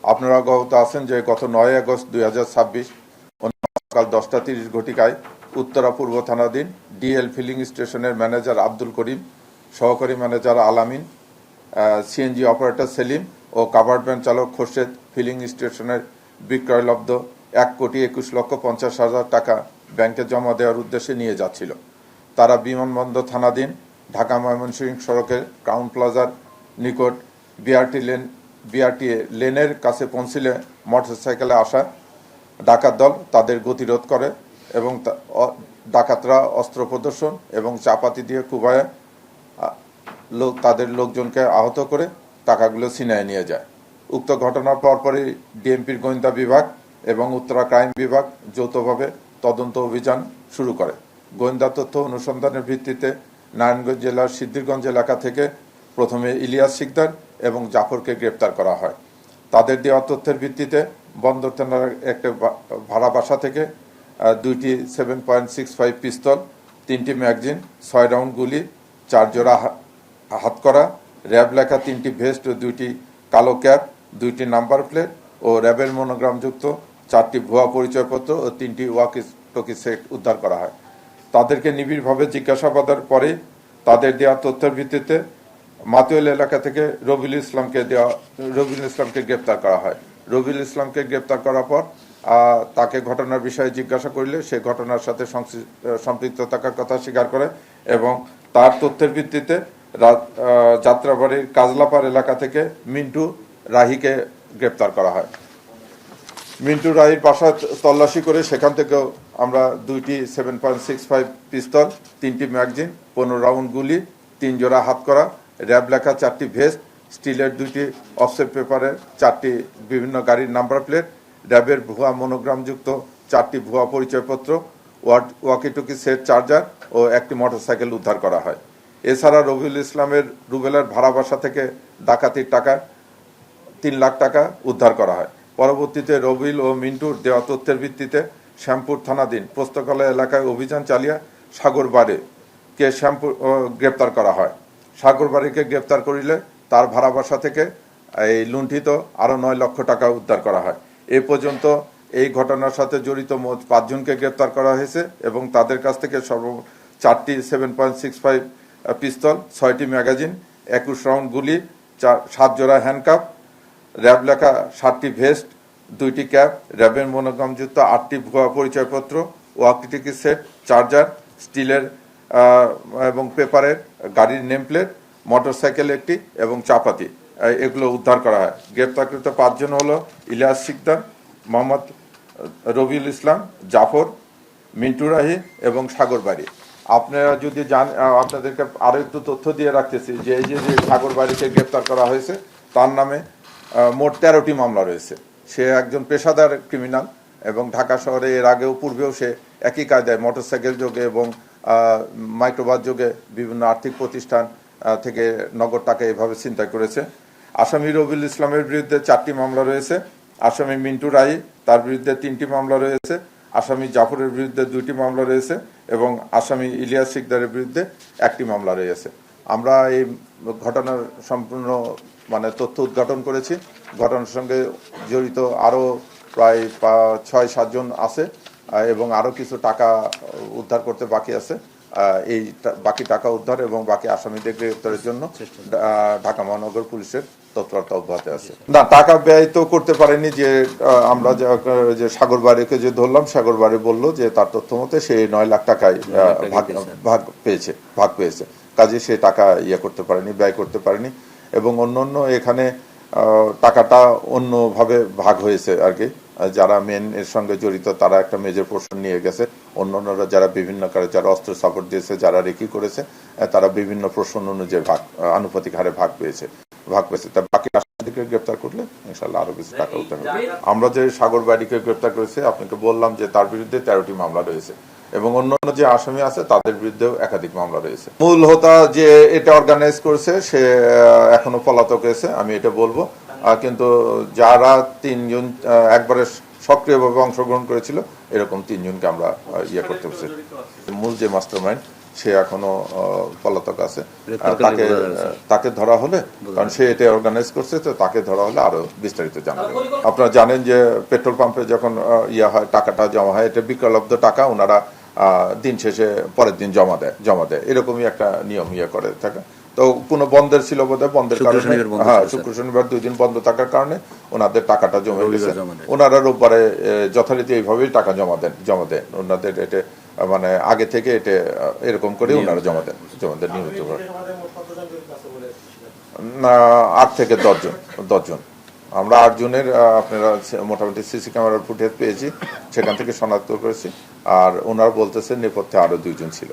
আপনারা অবগত আছেন যে গত 9 আগস্ট 2026 সকাল 10:30 ঘটিকায় উত্তরা পূর্ব থানাধীন ডিএল ফিলিং স্টেশনের ম্যানেজার আব্দুল করিম, সহকারী ম্যানেজার আলামিন, সিএনজি অপারেটর সেলিম ও কাভার্ড ভ্যান চালক খোরশেদ ফিলিং স্টেশনের বিক্রয়লব্ধ 1,21,50,000 টাকা ব্যাংকে জমা দেওয়ার উদ্দেশ্যে নিয়ে যাচ্ছিল। তারা বিমানবন্দর থানাধীন ঢাকা ময়মনসিংহ সড়কের ক্রাউন প্লাজার নিকট বিআরটি লেনের কাছে পৌঁছলে মোটরসাইকেলে আসা ডাকাত দল তাদের গতিরোধ করে এবং ডাকাতরা অস্ত্র প্রদর্শন এবং চাপাতি দিয়ে কুবায় তাদের লোকজনকে আহত করে টাকাগুলো ছিনিয়ে নিয়ে যায়। উক্ত ঘটনার পরপরই ডিএমপির গোয়েন্দা বিভাগ এবং উত্তরা ক্রাইম বিভাগ যৌথভাবে তদন্ত অভিযান শুরু করে। গোয়েন্দা তথ্য অনুসন্ধানের ভিত্তিতে নারায়ণগঞ্জ জেলার সিদ্ধিরগঞ্জ এলাকা থেকে প্রথমে ইলিয়াস শিকদার এবং জাফরকে গ্রেপ্তার করা হয়। তাদের দেওয়া তথ্যের ভিত্তিতে বন্দর থানার একটা ভাড়া বাসা থেকে 2টি 7.65 পিস্তল, 3টি ম্যাগাজিন, 6 রাউন্ড গুলি, 4 জোড়া হাতকড়া, র্যাব লেখা 3টি ভেস্ট ও 2টি কালো ক্যাপ, 2টি নাম্বার প্লেট ও র্যাবের মনোগ্রামযুক্ত 4টি ভুয়া পরিচয়পত্র ও 3টি ওয়াকি টকি সেট উদ্ধার করা হয়। তাদেরকে নিবিড়ভাবে জিজ্ঞাসাবাদের পরে তাদের দেওয়া তথ্যের ভিত্তিতে মাতুয়েল এলাকা থেকে রবিউল ইসলামকে গ্রেপ্তার করা হয়। রবিউল ইসলামকে গ্রেপ্তার করার পর তাকে ঘটনার বিষয়ে জিজ্ঞাসা করলে সে ঘটনার সাথে সম্পৃক্ত থাকার কথা স্বীকার করে এবং তার তথ্যের ভিত্তিতে যাত্রাবাড়ির কাজলাপাড় এলাকা থেকে মিন্টু রাহিকে গ্রেপ্তার করা হয়। মিন্টু রাহির বাসা তল্লাশি করে সেখান থেকেও আমরা 2টি 7.65 পিস্তল, 3টি ম্যাগাজিন, 15 রাউন্ড গুলি, 3 জোড়া হাতকড়া, র্যাব লেখা 4টি ভেস্ট, স্টিলের 2টি অফসেট পেপারের 4টি বিভিন্ন গাড়ির নাম্বার প্লেট, র্যাবের ভুয়া মনোগ্রামযুক্ত 4টি ভুয়া পরিচয়পত্র, ওয়াকিটকি সেট চার্জার ও একটি মোটরসাইকেল উদ্ধার করা হয়। এছাড়া রবিউল ইসলামের রুবেলার ভাড়া বাসা থেকে ডাকাতির টাকা 3 লাখ টাকা উদ্ধার করা হয়। পরবর্তীতে রবিউল ও মিন্টুর দেওয়া তথ্যের ভিত্তিতে শ্যামপুর থানাধীন পোস্তকলা এলাকায় অভিযান চালিয়ে সাগরবাড়িকে গ্রেপ্তার করা হয়। সাগরবাড়িকে গ্রেপ্তার করিলে তার ভাড়া বাসা থেকে এই লুণ্ঠিত আরও 9 লক্ষ টাকা উদ্ধার করা হয়। এ পর্যন্ত এই ঘটনার সাথে জড়িত মোট 5 জনকে গ্রেপ্তার করা হয়েছে এবং তাদের কাছ থেকে 4টি 7.65 পিস্তল, 6টি ম্যাগাজিন, 21 রাউন্ড গুলি, 7 জোড়া হ্যান্ডকাপ, র্যাব লেখা 7টি ভেস্ট, 2টি ক্যাপ, র্যাবের মনোগ্রামযুক্ত 8টি ভুয়া পরিচয়পত্র, ওয়াকিটকি সেট, চার্জার, স্টিলের এবং পেপারের গাড়ির নেমপ্লেট, মোটরসাইকেল একটি এবং চাপাতি এগুলো উদ্ধার করা হয়। গ্রেপ্তারকৃত 5 জন হলো ইলিয়াস শিকদার, মোহাম্মদ রবিউল ইসলাম, জাফর, মিন্টু রাহি এবং সাগরবাড়ি। আপনারা যদি আপনাদেরকে আরও একটু তথ্য দিয়ে রাখতেছি যে এই যে সাগরবাড়িকে গ্রেপ্তার করা হয়েছে তার নামে মোট 13টি মামলা রয়েছে। সে একজন পেশাদার ক্রিমিনাল এবং ঢাকা শহরে এর আগেও পূর্বেও সে একই কায়দায় মোটরসাইকেল যোগে এবং মাইক্রোবাস যোগে বিভিন্ন আর্থিক প্রতিষ্ঠান থেকে নগদ টাকা এভাবে ছিনতাই করেছে। আসামি রবিউল ইসলামের বিরুদ্ধে 4টি মামলা রয়েছে। আসামি মিন্টু রাই তার বিরুদ্ধে 3টি মামলা রয়েছে। আসামি জাফরের বিরুদ্ধে 2টি মামলা রয়েছে এবং আসামি ইলিয়াস শিকদারের বিরুদ্ধে 1টি মামলা রয়েছে। আমরা এই ঘটনার সম্পূর্ণ তথ্য উদ্ঘাটন করেছি। ঘটনার সঙ্গে জড়িত আরও প্রায় 6-7 জন আছে এবং আরও কিছু টাকা উদ্ধার করতে বাকি আছে। এই বাকি টাকা উদ্ধার এবং বাকি আসামিদের গ্রেপ্তারের জন্য ঢাকা মহানগর পুলিশের তৎপরতা অব্যাহত আছে। না, টাকা ব্যয় তো করতে পারেনি। যে আমরা যে সাগরবাড়িকে যে ধরলাম, সাগরবাড়ি বলল যে তার তথ্য মতে সে 9 লাখ টাকায় ভাগ পেয়েছে, কাজে সে টাকা করতে পারেনি, ব্যয় করতে পারেনি এবং অন্য এখানে টাকাটা অন্যভাবে ভাগ হয়েছে আর কি। যারা মেন এর সঙ্গে জড়িত তারা একটা মেজর পোর্শন নিয়ে গেছে, অন্যান্যরা যারা বিভিন্ন কারণে যারা অস্ত্র সাপোর্ট দিয়েছে, যারা রেকি করেছে, তারা বিভিন্ন পোর্শন অনুযায়ী আনুপাতিক হারে ভাগ পেয়েছে। তা বাকি আসামিদেরকে গ্রেপ্তার করলে ইনশাল্লাহ আরো কিছু টাকা উঠতে হবে। আমরা যে সাগরবাড়িকে গ্রেপ্তার করেছি আপনাকে বললাম যে তার বিরুদ্ধে 13টি মামলা রয়েছে এবং অন্যান্য যে আসামি আছে তাদের বিরুদ্ধেও একাধিক মামলা রয়েছে। মূল হোতা যে এটা অর্গানাইজ করেছে সে এখনো পলাতক রয়েছে, আমি এটা বলবো। কিন্তু যারা 3 জন একবারে সক্রিয়ভাবে অংশগ্রহণ করেছিল এরকম 3 জনকে আমরা করতে পারছি। মূল যে মাস্টারমাইন্ড সে এখনো পলাতক আছে। তাকে ধরা হলে, কারণ সে এটা অর্গানাইজ করছে, তো তাকে ধরা হলে আরো বিস্তারিত জানাবে। আপনারা জানেন যে পেট্রোল পাম্পে যখন হয়, টাকাটা জমা হয়, এটা বিকল্প টাকা, ওনারা দিন শেষে পরের দিন জমা দেয় এরকমই একটা নিয়ম করে থাকে। তো কোনো বন্ধের ছিল বোধহয়, বন্ধের কারণে, হ্যাঁ, শুক্র শনিবার 2 দিন বন্ধ থাকার কারণে ওনাদের টাকাটা জমে গেছে। ওনারা রোববারে যথারীতি এইভাবেই টাকা জমা দেন ওনাদের। এটা মানে আগে থেকে এটা এরকম করে ওনারা জমা দেন নিয়মিত করে। 8 থেকে 10 জন। আমরা 8 জনের আপনারা মোটামুটি সিসি ক্যামেরার ফুটেজ পেয়েছি, সেখান থেকে শনাক্ত করেছি। আর ওনারা বলতেছেন নেপথ্যে আরো 2 জন ছিল।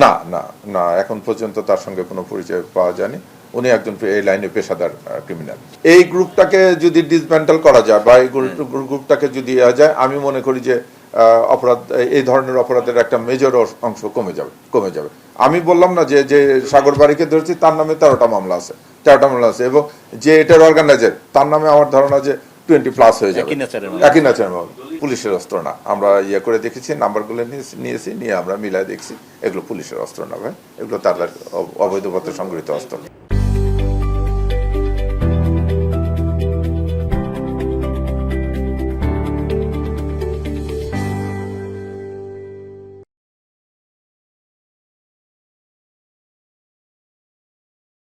না না না, এখন পর্যন্ত তার সঙ্গে কোনো পরিচয় পাওয়া যায়নি। উনি একজন এই লাইনে পেশাদার ক্রিমিনাল। এই গ্রুপটাকে যদি ডিসমেন্টাল করা যায় বা এই গ্রুপটাকে যদি যায়, আমি মনে করি যে অপরাধ, এই ধরনের অপরাধের একটা মেজর অংশ কমে যাবে। আমি বললাম না যে সাগরবাড়িকে ধরেছি, তার নামে 13টা মামলা আছে এবং যে এটার অর্গানাইজার, তার নামে আমার ধারণা যে 20+ হয়ে যাবে। একই নেচারের মামলা, পুলিশের অস্ত্র না। আমরা করে দেখেছি, নাম্বারগুলো নিয়ে আমরা মিলায় দেখছি, এগুলো পুলিশের অস্ত্র না ভাই, এগুলো তার অবৈধ পথে সংগৃহীত অস্ত্র।